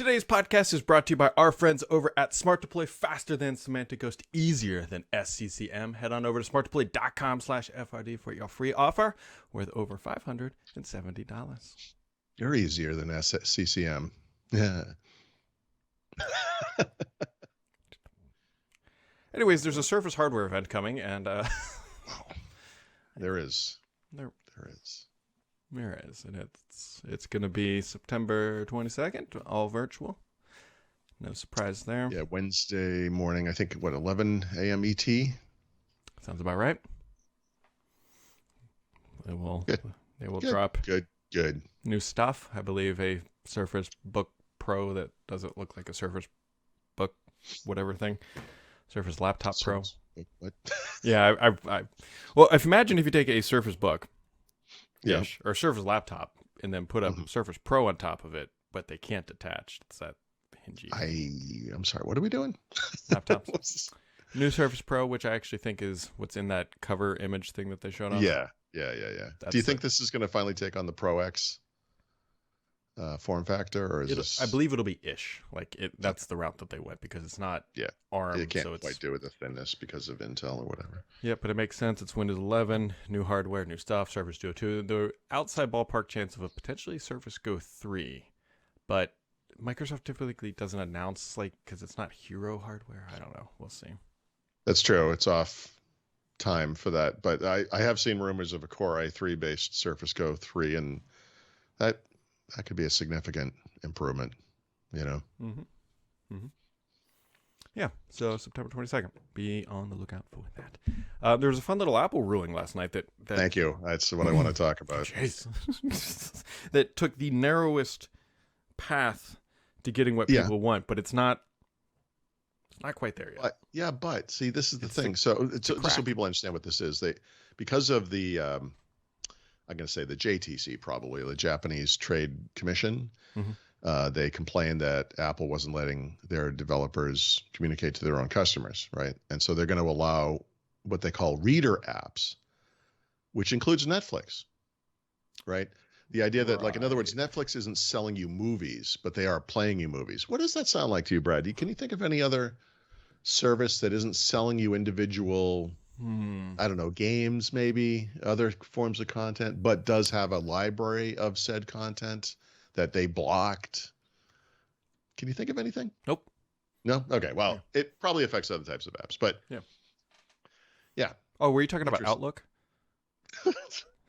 Today's podcast is brought to you by our friends over at Smart Deploy. Faster than Semantic Ghost, easier than SCCM. Head on over to smartdeploy.com/FRD for your free offer worth over $570. You're easier than SCCM. Yeah. Anyways, there's a Surface hardware event coming, and There is. There is, and it's going to be September 22nd, all virtual. No surprise there. Yeah, Wednesday morning, I think, 11 a.m. ET? Sounds about right. They will drop Good. new stuff. I believe a Surface Book Pro that doesn't look like a Surface Book whatever thing. Surface Laptop Pro. What? Yeah, well, imagine if you take a Surface Book, Yeah. or a Surface Laptop, and then put a Mhm. Surface Pro on top of it, but they can't attach. It's that hingy I'm sorry, what are we doing? laptops. What's this? New Surface Pro, which I actually think is what's in that cover image thing that they showed off. Yeah. Do That's you think this is going to finally take on the Pro X form factor, or is this? I believe it'll be ish. Like that's the route that they went because it's not ARM. It can't so it's quite do with the thinness because of Intel or whatever. Yeah, but it makes sense. It's Windows 11, new hardware, new stuff, Surface Duo 2. The outside ballpark chance of a potentially Surface Go 3. But Microsoft typically doesn't announce, because it's not hero hardware. I don't know. We'll see. That's true. It's off time for that. But I have seen rumors of a Core i3 based Surface Go 3, and that could be a significant improvement, Yeah, so September 22nd. Be on the lookout for that. There was a fun little Apple ruling last night that Thank you. That's what I want to talk about. Jeez. That took the narrowest path to getting what people want, but it's not quite there yet. But see, this is the thing. So just so people understand what this is, because of the I'm going to say the JTC, probably the Japanese Trade Commission. Mm-hmm. They complained that Apple wasn't letting their developers communicate to their own customers, right? And so they're going to allow what they call reader apps, which includes Netflix, right? The idea that, in other words, Netflix isn't selling you movies, but they are playing you movies. What does that sound like to you, Brad? Can you think of any other service that isn't selling you individual, I don't know, games, maybe other forms of content, but does have a library of said content that they blocked? Can you think of anything? Nope. No? Okay. Well, It probably affects other types of apps, but yeah. Oh, were you talking about Outlook?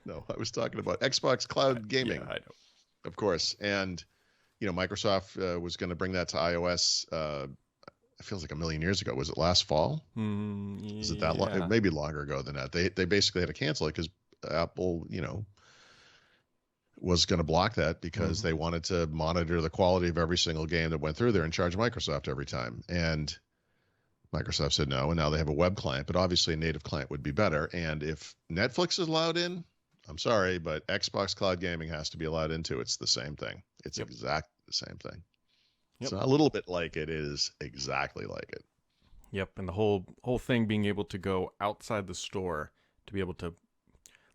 No, I was talking about Xbox Cloud Gaming. Yeah, I know. Of course. And, Microsoft was going to bring that to iOS. It feels like a million years ago. Was it last fall? Is it that long? It may be longer ago than that. They basically had to cancel it because Apple, was going to block that because they wanted to monitor the quality of every single game that went through there and charge Microsoft every time. And Microsoft said no, and now they have a web client, but obviously a native client would be better. And if Netflix is allowed in, I'm sorry, but Xbox Cloud Gaming has to be allowed into. It's the same thing. It's exactly the same thing. It's not a little bit like it is exactly like it. Yep, and the whole thing being able to go outside the store to be able to,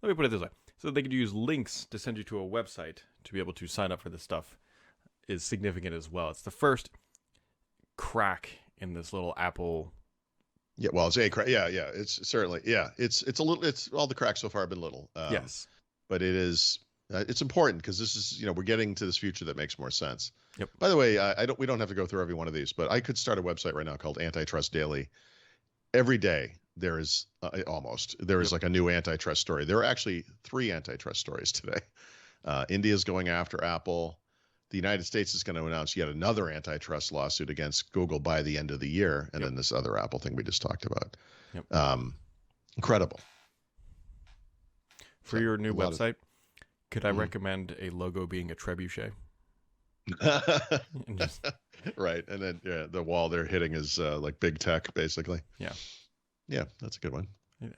let me put it this way, so they could use links to send you to a website to be able to sign up for this stuff is significant as well. It's the first crack in this little Apple. Yeah, well, it's a crack. Yeah. It's certainly, it's a little, it's all the cracks so far have been little. Yes. But it is, it's important because this is, we're getting to this future that makes more sense. Yep. By the way, we don't have to go through every one of these, but I could start a website right now called Antitrust Daily. Every day there is like a new antitrust story. There are actually 3 antitrust stories today. India is going after Apple. The United States is going to announce yet another antitrust lawsuit against Google by the end of the year. And then this other Apple thing we just talked about. Yep. Incredible. For your new website, could I recommend a logo being a trebuchet? Right. And then the wall they're hitting is like big tech, basically. Yeah, that's a good one.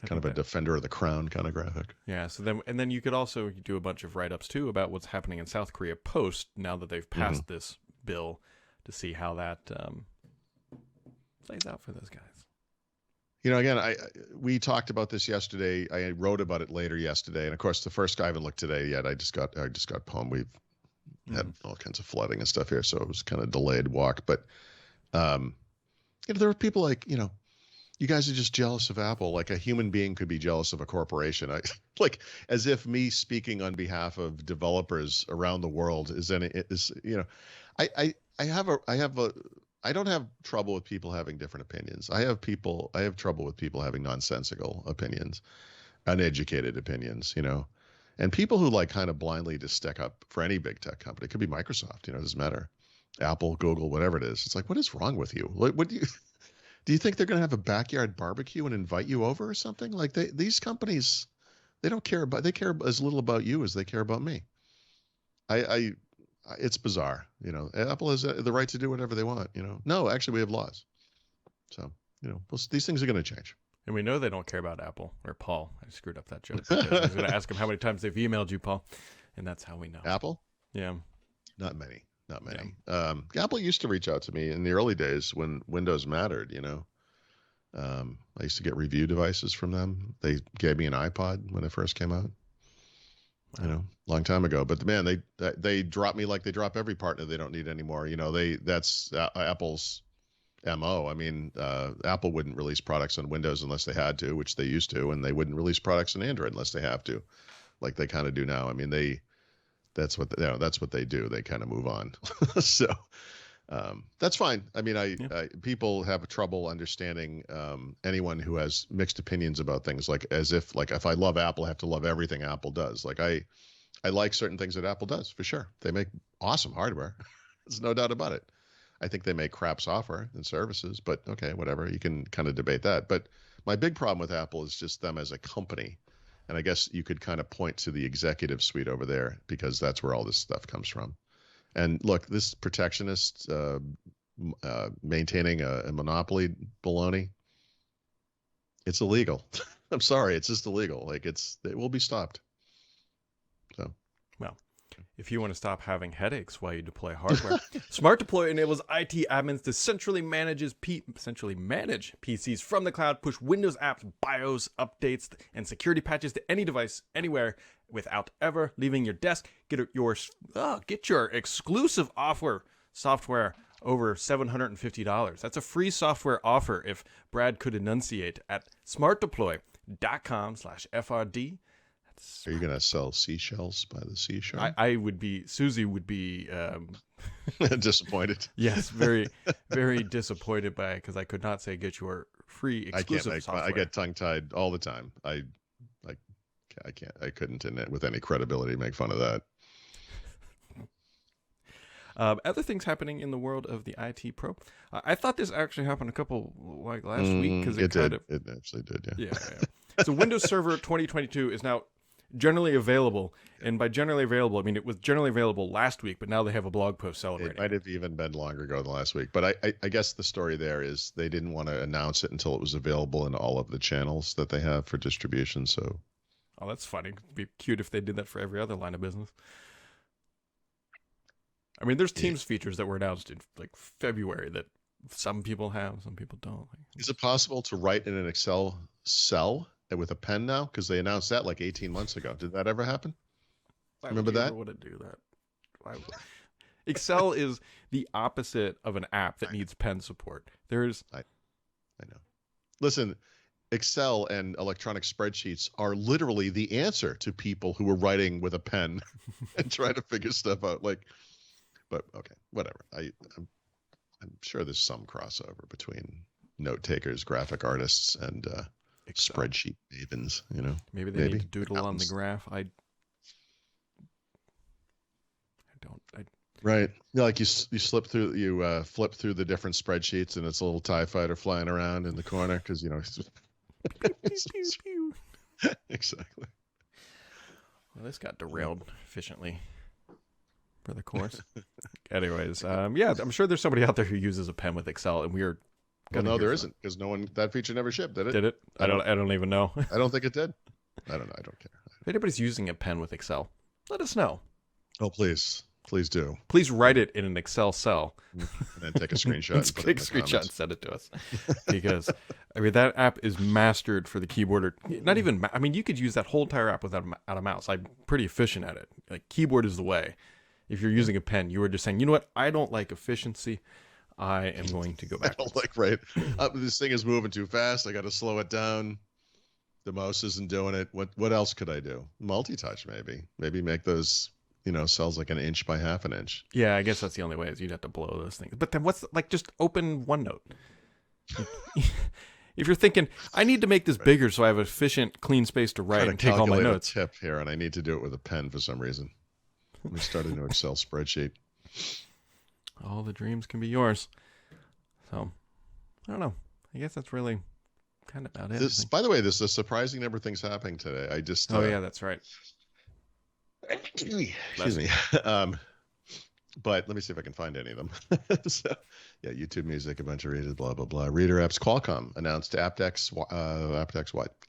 Kind of a defender of the crown kind of graphic. Yeah. So then you could also do a bunch of write-ups too about what's happening in South Korea post now that they've passed this bill to see how that plays out for those guys. Again, we talked about this yesterday. I wrote about it later yesterday, and of course, the first guy I haven't looked today yet. I just got home. had all kinds of flooding and stuff here, so it was kind of delayed walk. But there were people like, you guys are just jealous of Apple. Like a human being could be jealous of a corporation. Like as if me speaking on behalf of developers around the world I don't have trouble with people having different opinions. I have trouble with people having nonsensical opinions, uneducated opinions, and people who like kind of blindly just stick up for any big tech company. It could be Microsoft, it doesn't matter. Apple, Google, whatever it is. It's like, what is wrong with you? What do you think they're going to have a backyard barbecue and invite you over or something? Like these companies, they care as little about you as they care about me. It's bizarre. Apple has the right to do whatever they want, No, actually we have laws. So, these things are going to change. And we know they don't care about Apple or Paul. I screwed up that joke. I was going to ask him how many times they've emailed you, Paul. And that's how we know. Apple? Yeah. Not many. Yeah. Apple used to reach out to me in the early days when Windows mattered, I used to get review devices from them. They gave me an iPod when it first came out, long time ago. But man, they drop me like they drop every partner they don't need anymore. That's Apple's MO. I mean, Apple wouldn't release products on Windows unless they had to, which they used to, and they wouldn't release products on Android unless they have to, like they kind of do now. I mean, that's what they do. They kind of move on. So that's fine. I mean, people have trouble understanding anyone who has mixed opinions about things, like as if I love Apple, I have to love everything Apple does. Like I like certain things that Apple does for sure. They make awesome hardware. There's no doubt about it. I think they make crap software and services, but okay, whatever. You can kind of debate that. But my big problem with Apple is just them as a company. And I guess you could kind of point to the executive suite over there because that's where all this stuff comes from. And look, this protectionist maintaining a monopoly baloney, it's illegal. I'm sorry, it's just illegal. Like it will be stopped. So, well, if you want to stop having headaches while you deploy hardware, Smart Deploy enables IT admins to centrally manage PCs from the cloud, push Windows apps, BIOS updates, and security patches to any device, anywhere, without ever leaving your desk. Get your exclusive software over $750. That's a free software offer if Brad could enunciate at smartdeploy.com/FRD. Are you going to sell seashells by the seashore? Susie would be disappointed. Yes, very, very disappointed by it because I could not say get your free exclusive software. I get tongue tied all the time. I couldn't with any credibility make fun of that. Other things happening in the world of the IT Pro. I thought this actually happened a couple last week because it actually did. Yeah. So Windows Server 2022 is now generally available, and by generally available, I mean it was generally available last week, but now they have a blog post celebrating. It might have even been longer ago than last week, but I guess the story there is they didn't want to announce it until it was available in all of the channels that they have for distribution. So, oh, that's funny. It'd be cute if they did that for every other line of business. I mean, there's Teams features that were announced in like February that some people have, some people don't. Is it possible to write in an Excel cell with a pen now? Because they announced that like 18 months ago. Did that ever happen? Remember that? Why would it do that? Excel is the opposite of an app that needs pen support. I know. Listen, Excel and electronic spreadsheets are literally the answer to people who are writing with a pen and trying to figure stuff out. But okay, whatever. I'm sure there's some crossover between note takers, graphic artists, and spreadsheet mavens. Maybe they need to doodle on the graph. I don't. Right. Like you flip through the different spreadsheets, and it's a little TIE fighter flying around in the corner because Exactly. Well, this got derailed efficiently for the course. Anyways, yeah, I'm sure there's somebody out there who uses a pen with Excel, and we are. Well, no, there isn't, because that feature never shipped, did it? Did it? I don't even know. I don't think it did. I don't know. I don't care. If anybody's using a pen with Excel, let us know. Oh, please do. Please write it in an Excel cell, and then take a screenshot. Take a screenshot and send it to us, because I mean that app is mastered for the keyboard. Or not even. I mean, you could use that whole entire app without a mouse. I'm pretty efficient at it. Like keyboard is the way. If you're using a pen, you were just saying, you know what? I don't like efficiency. I am going to go I backwards. don't like, right. This thing is moving too fast. I got to slow it down. The mouse isn't doing it. What else could I do? Multi-touch, maybe. Maybe make those, cells like 1 inch by 1/2 inch. Yeah, I guess that's the only way is you'd have to blow those things. But then just open OneNote. If you're thinking, I need to make this bigger so I have efficient, clean space to write and take all my notes. Tip here, and I need to do it with a pen for some reason. Let me start a new Excel spreadsheet. All the dreams can be yours. So, I don't know. I guess that's really kind of about it. By the way, there's a surprising number of things happening today. I just yeah, that's right. Excuse me. But let me see if I can find any of them. So, yeah, YouTube Music, a bunch of readers, blah blah blah. Reader apps. Qualcomm announced aptX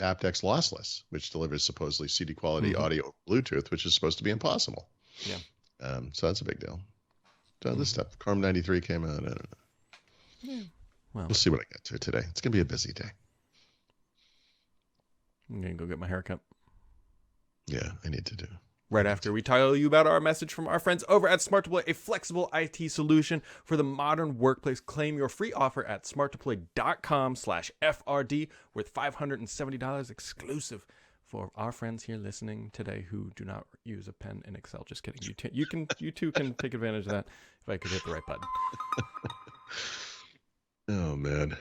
lossless, which delivers supposedly CD quality audio Bluetooth, which is supposed to be impossible. Yeah. So that's a big deal. So this stuff. Carm 93 came out. I don't know. Yeah. Well, we'll see what I get to today. It's gonna be a busy day. I'm gonna go get my haircut. Yeah, I need to do. Right after we tell you about our message from our friends over at Smart2Play, a flexible IT solution for the modern workplace. Claim your free offer at smarttoplay.com/FRD worth $570 exclusive for our friends here listening today who do not use a pen in Excel. Just kidding. You too can take advantage of that if I could hit the right button. Oh, man.